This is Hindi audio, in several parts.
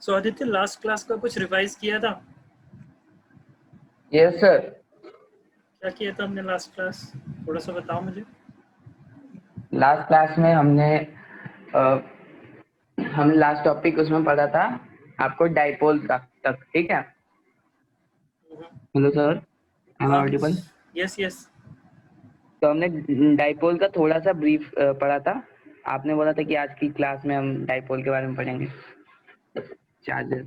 सो आदित्य, लास्ट क्लास का कुछ रिवाइज किया था? Yes sir. क्या किया था हमने लास्ट क्लास? थोड़ा सा बताओ मुझे। लास्ट क्लास में हमने लास्ट टॉपिक उसमें पढ़ा था आपको डाइपोल का तक। ठीक है। हेलो सर, आई एम हाँ। ऑडिबल? Yes yes. तो हमने डाइपोल का थोड़ा सा ब्रीफ पढ़ा था। आपने बोला था कि आज की क्लास में हम डाइपोल के बारे में पढ़ेंगे, चार्जेस।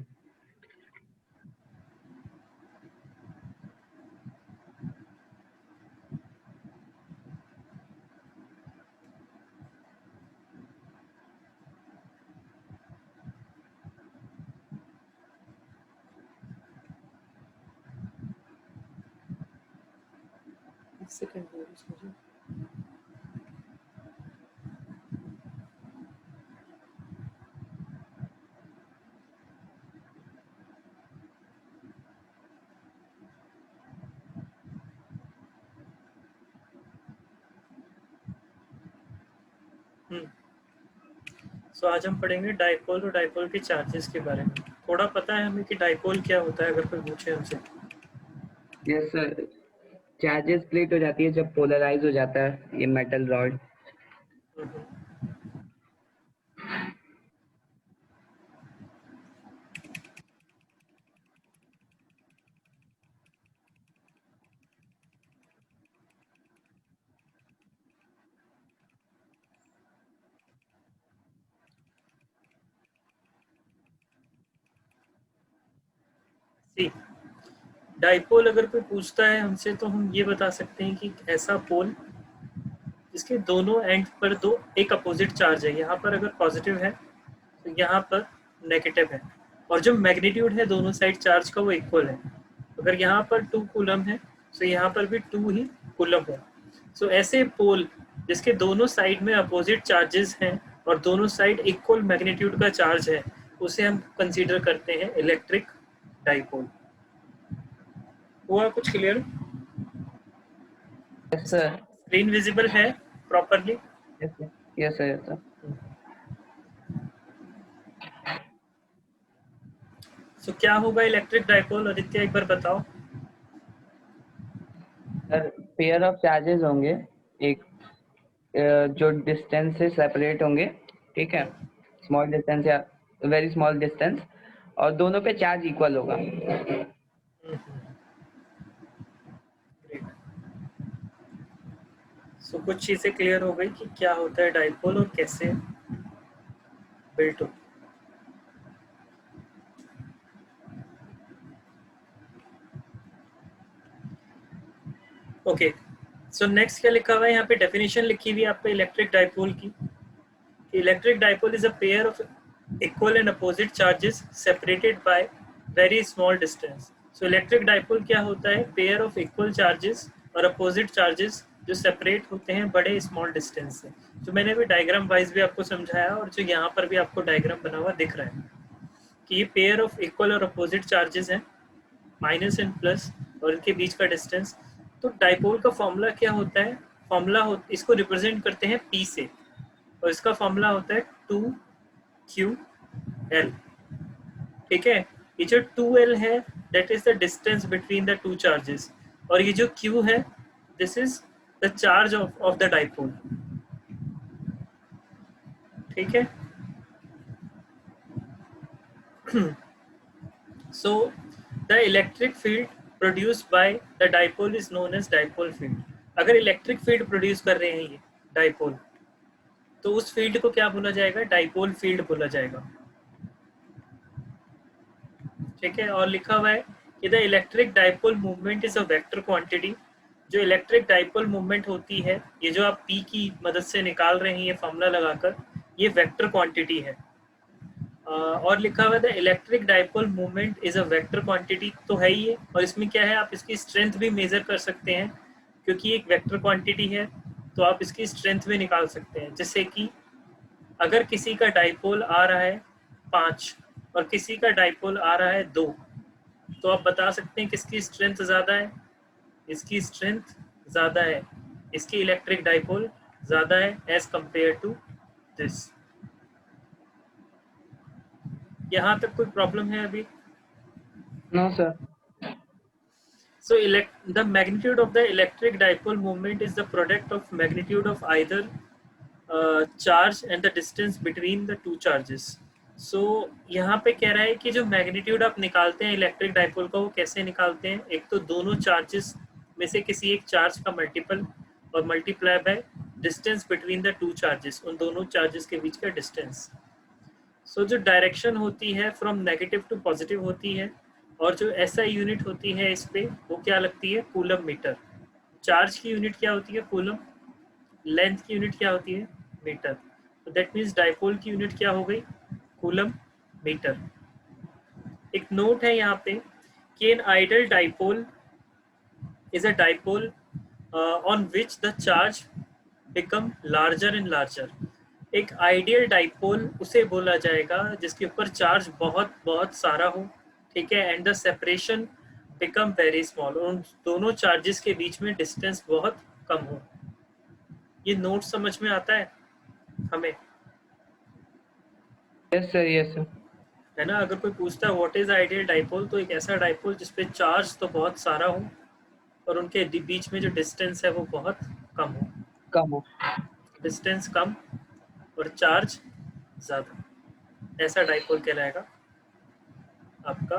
एक सेकंड मुझे। सो आज हम पढ़ेंगे डाइपोल और डाइपोल के चार्जेस के बारे में। थोड़ा पता है हमें कि डाइपोल क्या होता है, अगर कोई पूछे हमसे। यस सर, चार्जेस स्प्लिट हो जाती है जब पोलराइज हो जाता है ये मेटल रॉड। सी, डाइपोल अगर कोई पूछता है हमसे तो हम ये बता सकते हैं कि ऐसा पोल जिसके दोनों एंड पर दो एक अपोजिट चार्ज है। यहाँ पर अगर पॉजिटिव है तो यहाँ पर नेगेटिव है, और जो मैग्नीट्यूड है दोनों साइड चार्ज का वो इक्वल है। अगर यहाँ पर 2 कूलम है तो यहाँ पर भी 2 ही कूलम है। सो ऐसे पोल जिसके दोनों साइड में अपोजिट चार्जेस हैं और दोनों साइड इक्वल मैग्नीट्यूड का चार्ज है, उसे हम कंसीडर करते हैं इलेक्ट्रिक डाइपोल। हुआ कुछ clear? Yes sir. Screen visible है properly? Yes sir. Yes sir. Yes sir. So क्या होगा इलेक्ट्रिक डाइपोल, आदित्य एक बार बताओ। सर, पेयर ऑफ चार्जेस होंगे, एक जो डिस्टेंस से सेपरेट होंगे। ठीक है, स्मॉल डिस्टेंस या वेरी स्मॉल डिस्टेंस, और दोनों पे चार्ज इक्वल होगा। सो कुछ चीजें क्लियर हो गई कि क्या होता है डाइपोल और कैसे बिल्ट होता है। ओके, सो नेक्स्ट क्या लिखा हुआ है यहाँ पे? डेफिनेशन लिखी हुई है आप पे इलेक्ट्रिक डाइपोल की। Electric dipole is a pair of equal and opposite charges separated by very small distance. So electric dipole क्या होता है? पेयर ऑफ इक्वल चार्जेस और अपोजिट चार्जेस जो सेपरेट होते हैं बड़े स्मॉल डिस्टेंस से। जो मैंने भी डायग्राम वाइज भी आपको समझाया, और जो यहाँ पर भी आपको डायग्राम बना हुआ दिख रहा है कि ये पेयर ऑफ इक्वल और अपोजिट चार्जेस हैं, माइनस एंड प्लस, और इनके बीच का डिस्टेंस। तो डाइपोल का फॉर्मूला क्या होता है? इसको रिप्रेजेंट करते हैं पी से, और इसका फॉर्मूला होता है 2QL। ठीक है, ये जो 2L है that is the distance between the two charges, और ये जो Q है this is the charge of the dipole. ठीक है। So the electric field produced by the dipole is known as dipole field. अगर इलेक्ट्रिक फील्ड प्रोड्यूस कर रहे हैं ये डाइपोल, तो उस फील्ड को क्या बोला जाएगा? डाइपोल फील्ड बोला जाएगा। ठीक है, और लिखा हुआ है कि the electric dipole movement is a vector quantity. जो इलेक्ट्रिक डाइपोल मूवमेंट होती है, ये जो आप पी की मदद से निकाल रहे हैं ये फॉर्मूला लगाकर, ये वेक्टर क्वांटिटी है। और लिखा हुआ है electric dipole movement is a vector quantity, तो है ही है। और इसमें क्या है, आप इसकी स्ट्रेंथ भी मेजर कर सकते हैं, क्योंकि एक वेक्टर क्वांटिटी है तो आप इसकी स्ट्रेंथ भी निकाल सकते हैं। जैसे कि अगर किसी का डाइपोल आ रहा है 5 और किसी का डाइपोल आ रहा है 2, तो आप बता सकते हैं किसकी स्ट्रेंथ ज़्यादा है? इसकी स्ट्रेंथ ज़्यादा है, इसकी इलेक्ट्रिक डाइपोल ज़्यादा है एज कंपेयर टू दिस। यहाँ तक कोई प्रॉब्लम है अभी? No sir. So the magnitude of the electric dipole moment is the product of magnitude of either charge and the distance between the two charges. So यहाँ पे कह रहा है कि जो मैग्नीट्यूड आप निकालते हैं इलेक्ट्रिक डाइपोल का, वो कैसे निकालते हैं? एक तो दोनों चार्जेस में से किसी एक चार्ज का मल्टीपल और multiply by distance between the two charges, उन दोनों चार्जेस के बीच का डिस्टेंस। सो जो डायरेक्शन होती है फ्रॉम नेगेटिव टू पॉजिटिव होती है, और जो एसआई यूनिट होती है इस पे, वो क्या लगती है? Coulomb metre. चार्ज की यूनिट क्या होती है? कूलम। लेंथ की यूनिट क्या होती है? मीटर। तो दैट मीन्स डाइपोल की यूनिट क्या हो गई? Coulomb metre. एक नोट है यहाँ पे कि an ideal dipole is a dipole on which the charge become larger and larger. एक आइडियल डाइपोल उसे बोला जाएगा जिसके ऊपर चार्ज बहुत बहुत सारा हो, ठीक है, and the separation become very small, और उन दोनों चार्जेस के बीच में डिस्टेंस बहुत कम हो। ये नोट समझ में आता है हमें? Yes sir, yes sir. है ना? अगर कोई पूछता है व्हाट इज आइडियल डाइपोल, तो एक ऐसा डाइपोल जिसपे चार्ज तो बहुत सारा हो और उनके बीच में जो डिस्टेंस है वो बहुत कम हो। कम हो। डिस्टेंस कम और चार्ज ज़्यादा, ऐसा डाइपोल कहलाएगा आपका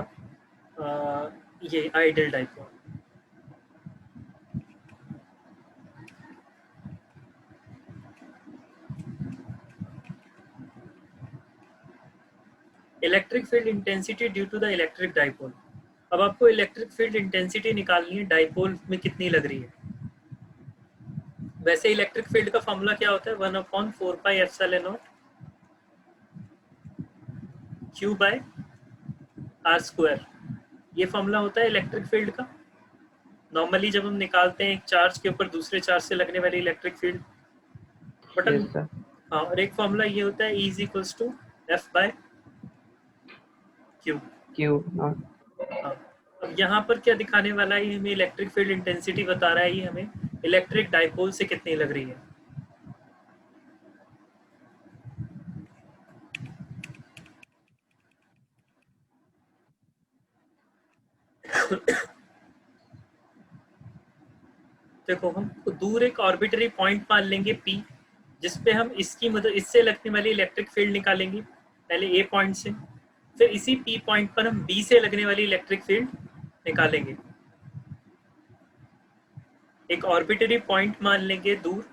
ये ideal dipole. Electric field intensity due to the electric dipole. अब आपको इलेक्ट्रिक फील्ड इंटेंसिटी निकालनी है डाइपोल में कितनी लग रही है। वैसे इलेक्ट्रिक फील्ड का फॉर्मूला क्या होता है? 1/4πε0 Q बाय आर स्क्वायर। ये फॉर्मूला होता है इलेक्ट्रिक फील्ड का नॉर्मली जब हम निकालते हैं एक चार्ज के ऊपर दूसरे चार्ज से लगने वाली electric field. But yes sir. हाँ, और एक फॉर्मूला ये होता है E equals to F by Q। Q not. हाँ, अब यहाँ पर क्या दिखाने वाला है? हमें इलेक्ट्रिक फील्ड इंटेंसिटी बता रहा है ये हमें इलेक्ट्रिक डाइपोल से कितनी लग रही है। देखो, हम दूर एक आर्बिट्री पॉइंट मान लेंगे P, जिसपे हम इसकी मदद इससे लगने वाली इलेक्ट्रिक फील्ड निकालेंगे पहले A पॉइंट से, फिर इसी P पॉइंट पर हम B से लगने वाली इलेक्ट्रिक फील्ड निकालेंगे। एक आर्बिट्री पॉइंट मान लेंगे दूर,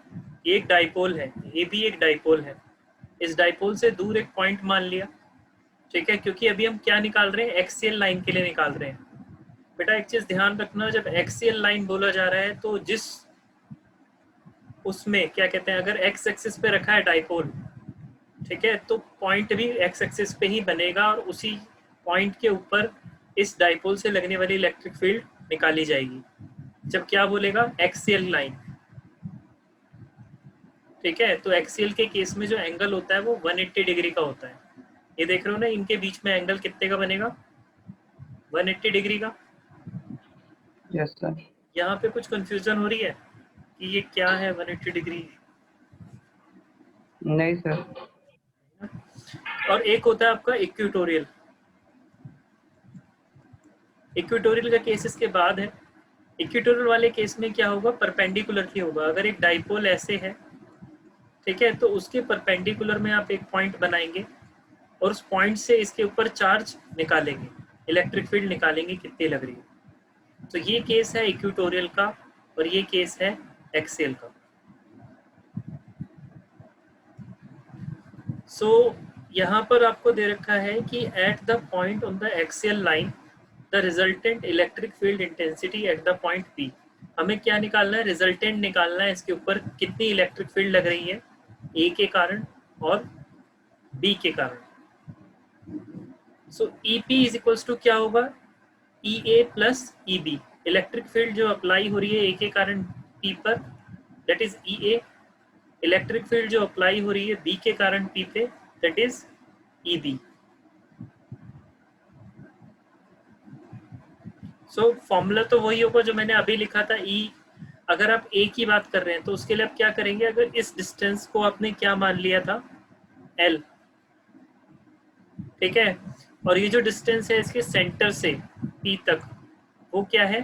एक डाइपोल है, ये भी एक डाइपोल है, इस डाइपोल से दूर एक पॉइंट मान लिया, ठीक है, क्योंकि अभी हम क्या निकाल रहे हैं? एक्सियल लाइन के लिए निकाल रहे हैं। बेटा एक चीज ध्यान रखना, जब एक्सियल लाइन बोला जा रहा है तो जिस उसमें क्या कहते हैं, अगर एक्स एक्सिस पे रखा है डाइपोल, ठीक है, तो पॉइंट भी एक्स एक्सिस पे ही बनेगा और उसी पॉइंट के ऊपर इस डाइपोल से लगने वाली इलेक्ट्रिक फील्ड निकाली जाएगी जब क्या बोलेगा? Axial line. ठीक है, तो एक्सियल के केस में जो एंगल होता है वो 180 डिग्री का होता है। ये देख रहे हो ना, इनके बीच में एंगल कितने का बनेगा? 180 डिग्री का। Yes sir. यहाँ पे कुछ कंफ्यूजन हो रही है कि ये क्या है 180 डिग्री? नहीं सर। और एक होता है आपका इक्वेटोरियल। इक्वेटोरियल का केस इसके बाद है। इक्वेटोरियल वाले केस में क्या होगा? परपेंडिकुलर ही होगा। अगर एक डाइपोल ऐसे है, ठीक है, तो उसके परपेंडिकुलर में आप एक पॉइंट बनाएंगे और उस पॉइंट से इसके ऊपर चार्ज निकालेंगे, इलेक्ट्रिक फील्ड निकालेंगे कितनी लग रही है। तो ये केस है इक्वेटोरियल का और ये केस है एक्सियल का। सो यहाँ पर आपको दे रखा है कि at the point on the axial line the resultant electric field intensity at the point P। हमें क्या निकालना है? रिजल्टेंट निकालना है, इसके ऊपर कितनी इलेक्ट्रिक फील्ड लग रही है A के कारण और B के कारण। सो EP इज इक्वल्स टू क्या होगा? EA plus EB। Electric field जो अप्लाई हो रही है A के कारण P पर, that is EA। Electric field जो अप्लाई हो रही है B के कारण P पे, that is EB। So formula तो वही होगा जो मैंने अभी लिखा था। E अगर आप A की बात कर रहे हैं तो उसके लिए आप क्या करेंगे? अगर इस डिस्टेंस को आपने क्या मान लिया था? L, ठीक है, और ये जो डिस्टेंस है इसके सेंटर से P तक वो क्या है,